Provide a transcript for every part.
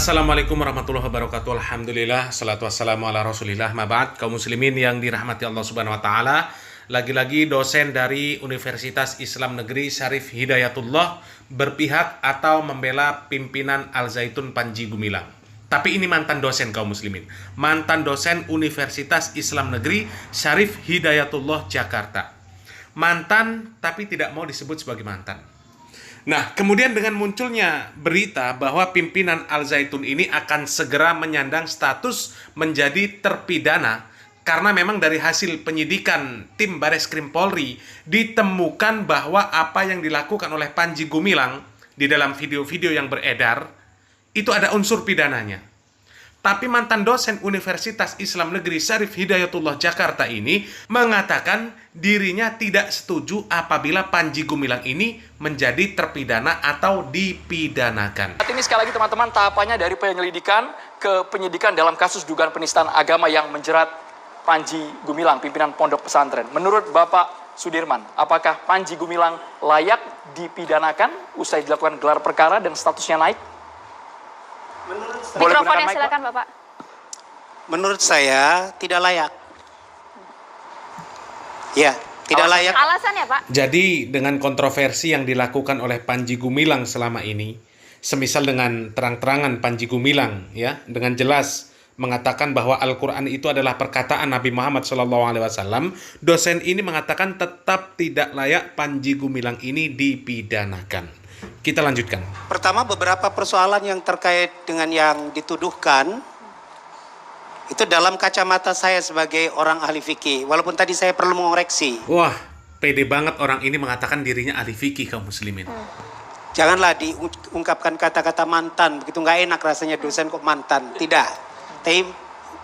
Assalamualaikum warahmatullahi wabarakatuh. Alhamdulillah, salatu wassalamu ala rasulillah. Maba'ad, kaum muslimin yang dirahmati Allah subhanahu wa ta'ala. Lagi-lagi dosen dari Universitas Islam Negeri Syarif Hidayatullah berpihak atau membela pimpinan Al Zaitun Panji Gumilang. Tapi ini mantan dosen kaum muslimin. Mantan dosen Universitas Islam Negeri Syarif Hidayatullah Jakarta. Mantan tapi tidak mau disebut sebagai mantan. Nah, kemudian dengan munculnya berita bahwa pimpinan Al Zaitun ini akan segera menyandang status menjadi terpidana karena memang dari hasil penyidikan tim Bareskrim Polri ditemukan bahwa apa yang dilakukan oleh Panji Gumilang di dalam video-video yang beredar itu ada unsur pidananya. Tapi mantan dosen Universitas Islam Negeri Syarif Hidayatullah Jakarta ini mengatakan dirinya tidak setuju apabila Panji Gumilang ini menjadi terpidana atau dipidanakan. Saat ini sekali lagi teman-teman tahapannya dari penyelidikan ke penyidikan dalam kasus dugaan penistaan agama yang menjerat Panji Gumilang, pimpinan pondok pesantren. Menurut Bapak Sudirman, apakah Panji Gumilang layak dipidanakan usai dilakukan gelar perkara dan statusnya naik? Mikrofonnya silakan Bapak. Menurut saya tidak layak. Ya, tidak layak. Alasannya Pak? Jadi dengan kontroversi yang dilakukan oleh Panji Gumilang selama ini, semisal dengan terang-terangan Panji Gumilang ya, dengan jelas mengatakan bahwa Al-Quran itu adalah perkataan Nabi Muhammad SAW, dosen ini mengatakan tetap tidak layak Panji Gumilang ini dipidanakan. Kita lanjutkan. Pertama, beberapa persoalan yang terkait dengan yang dituduhkan itu dalam kacamata saya sebagai orang ahli fikih. Walaupun tadi saya perlu mengoreksi. Wah, pede banget orang ini mengatakan dirinya ahli fikih kaum muslimin. Janganlah diungkapkan kata-kata mantan, begitu nggak enak rasanya dosen kok mantan. Tidak. Tapi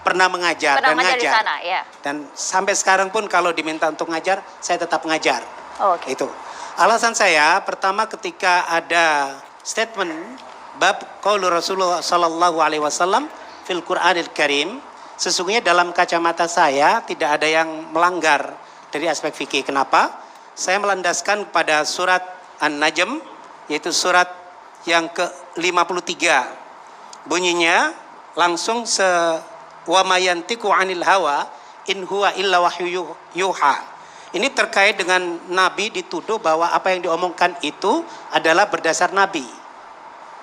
pernah mengajar dan ngajar. Di sana, ya. Dan sampai sekarang pun kalau diminta untuk ngajar, saya tetap ngajar. Oh, okay. Itu. Alasan saya pertama ketika ada statement bab qaulu Rasulullah sallallahu alaihi wasallam fil Qur'anil Karim, sesungguhnya dalam kacamata saya tidak ada yang melanggar dari aspek fikih. Kenapa? Saya melandaskan pada surat An-Najm, yaitu surat yang ke-53. Bunyinya langsung wa mayantiqu 'anil hawa in huwa illa wahyu yuha. Ini terkait dengan Nabi dituduh bahwa apa yang diomongkan itu adalah berdasar Nabi.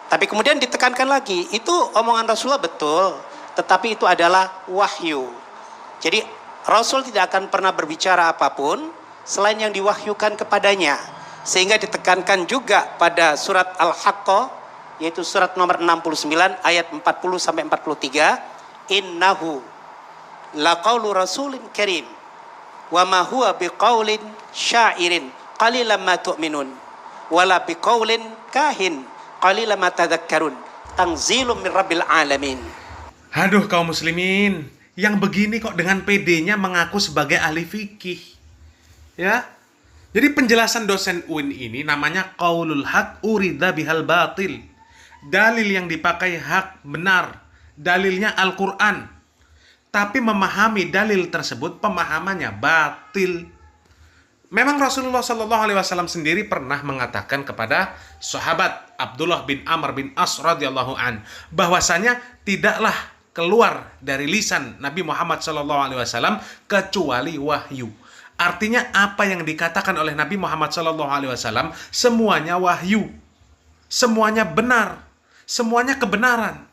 Tapi kemudian ditekankan lagi, itu omongan Rasulullah betul, tetapi itu adalah wahyu. Jadi Rasul tidak akan pernah berbicara apapun selain yang diwahyukan kepadanya. Sehingga ditekankan juga pada surat Al-Haqqah, yaitu surat nomor 69 ayat 40-43, innahu laqaulu rasulin karim wa ma huwa biqaulin syairin qalilan ma tu'minun wala biqaulin kahin qalilan ma tadhakkarun tanzilum min rabbil alamin. Aduh kaum muslimin, yang begini kok dengan pedenya mengaku sebagai ahli fikih. Ya. Jadi penjelasan dosen UIN ini namanya qaulul haq urida bihal batil. Dalil yang dipakai hak, benar. Dalilnya Al-Qur'an. Tapi memahami dalil tersebut pemahamannya batil. Memang Rasulullah SAW sendiri pernah mengatakan kepada sahabat Abdullah bin Amr bin As radhiyallahu an bahwasanya tidaklah keluar dari lisan Nabi Muhammad SAW kecuali wahyu. Artinya apa yang dikatakan oleh Nabi Muhammad SAW semuanya wahyu, semuanya benar, semuanya kebenaran.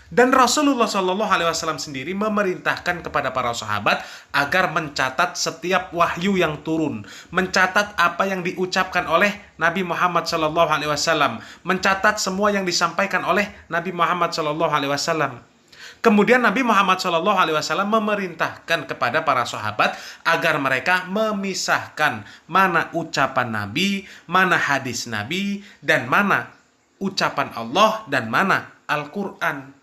Dan Rasulullah SAW sendiri memerintahkan kepada para sahabat agar mencatat setiap wahyu yang turun, mencatat apa yang diucapkan oleh Nabi Muhammad SAW, mencatat semua yang disampaikan oleh Nabi Muhammad SAW. Kemudian Nabi Muhammad SAW memerintahkan kepada para sahabat agar mereka memisahkan mana ucapan Nabi, mana hadis Nabi, dan mana ucapan Allah dan mana Al-Quran.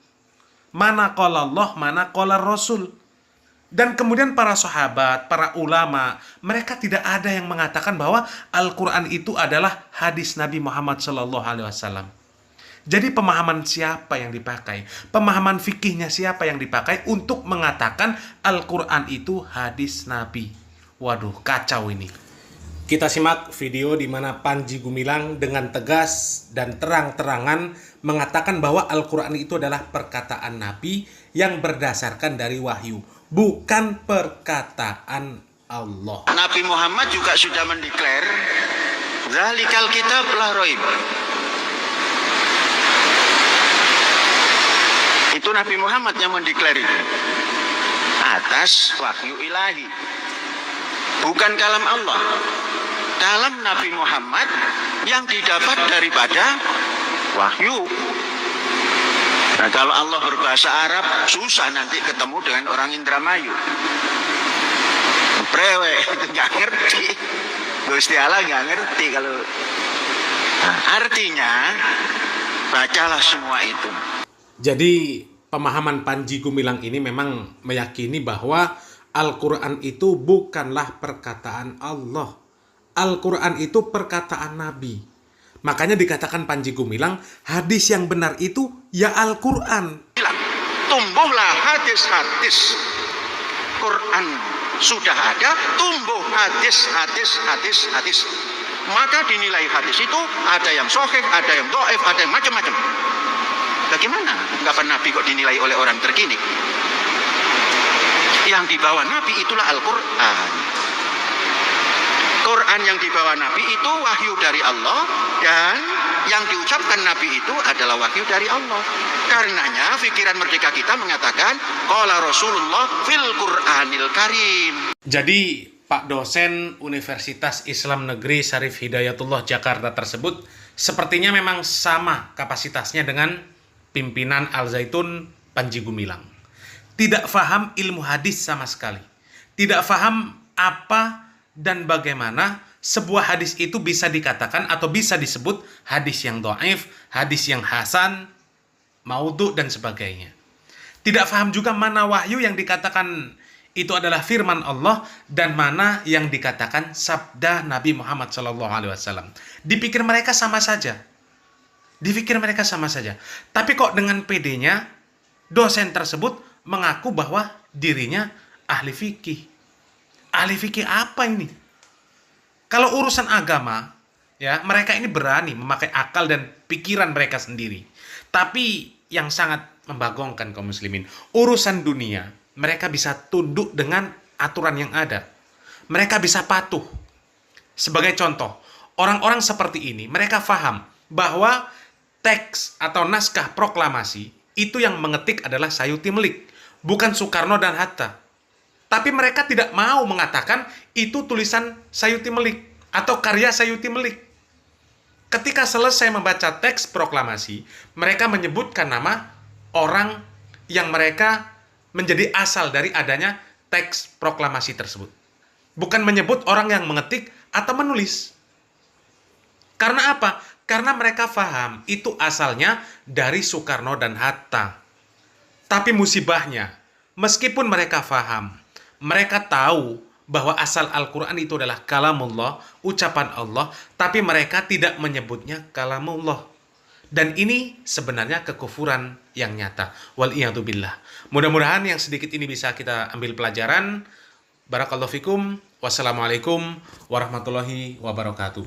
Mana qala Allah, mana qala Rasul. Dan kemudian para sahabat, para ulama, mereka tidak ada yang mengatakan bahwa Al-Quran itu adalah hadis Nabi Muhammad SAW. Jadi pemahaman siapa yang dipakai? Pemahaman fikihnya siapa yang dipakai untuk mengatakan Al-Quran itu hadis Nabi? Waduh, kacau ini. Kita simak video di mana Panji Gumilang dengan tegas dan terang-terangan mengatakan bahwa Al-Quran itu adalah perkataan Nabi yang berdasarkan dari wahyu, bukan perkataan Allah. Nabi Muhammad juga sudah mendeklar zalikal kitab la raib. Itu Nabi Muhammad yang mendeklar itu atas wahyu ilahi, bukan kalam Allah. Kalam Nabi Muhammad yang didapat daripada wahyu. Nah, kalau Allah berbahasa Arab susah nanti ketemu dengan orang Indramayu. Prewek itu nggak ngerti, Gusti Allah nggak ngerti kalau. Nah, artinya bacalah semua itu. Jadi pemahaman Panji Gumilang ini memang meyakini bahwa Al-Quran itu bukanlah perkataan Allah. Al-Quran itu perkataan Nabi. Makanya dikatakan Panji Gumilang, hadis yang benar itu ya Al-Quran. Tumbuhlah hadis-hadis Quran sudah ada, tumbuh hadis. Maka dinilai hadis itu ada yang sahih, ada yang dhaif, ada yang macam-macam. Bagaimana? Kapan Nabi kok dinilai oleh orang terkini? Yang dibawa Nabi itulah Al-Quran. Quran yang dibawa Nabi itu wahyu dari Allah, dan yang diucapkan Nabi itu adalah wahyu dari Allah. Karenanya pikiran merdeka kita mengatakan qala Rasulullah fil Qur'anil Karim. Jadi Pak dosen Universitas Islam Negeri Syarif Hidayatullah Jakarta tersebut sepertinya memang sama kapasitasnya dengan pimpinan Al Zaitun Panji Gumilang. Tidak faham ilmu hadis sama sekali. Tidak faham apa dan bagaimana sebuah hadis itu bisa dikatakan atau bisa disebut hadis yang dhaif, hadis yang hasan, maudhu, dan sebagainya. Tidak paham juga mana wahyu yang dikatakan itu adalah firman Allah dan mana yang dikatakan sabda Nabi Muhammad SAW. Dipikir mereka sama saja. Tapi kok dengan pedenya dosen tersebut mengaku bahwa dirinya ahli fikih. Ahli fikih apa ini? Kalau urusan agama, ya mereka ini berani memakai akal dan pikiran mereka sendiri. Tapi yang sangat membagongkan kaum muslimin, urusan dunia, mereka bisa tunduk dengan aturan yang ada. Mereka bisa patuh. Sebagai contoh, orang-orang seperti ini, mereka faham bahwa teks atau naskah proklamasi itu yang mengetik adalah Sayuti Melik, bukan Soekarno dan Hatta. Tapi mereka tidak mau mengatakan itu tulisan Sayuti Melik atau karya Sayuti Melik. Ketika selesai membaca teks proklamasi, mereka menyebutkan nama orang yang mereka menjadi asal dari adanya teks proklamasi tersebut. Bukan menyebut orang yang mengetik atau menulis. Karena apa? Karena mereka paham itu asalnya dari Soekarno dan Hatta. Tapi musibahnya, meskipun mereka paham, mereka tahu bahwa asal Al-Quran itu adalah kalamullah, ucapan Allah, tapi mereka tidak menyebutnya kalamullah. Dan ini sebenarnya kekufuran yang nyata. Wal'iyadzubillah. Mudah-mudahan yang sedikit ini bisa kita ambil pelajaran. Barakallahu fikum. Wassalamualaikum warahmatullahi wabarakatuh.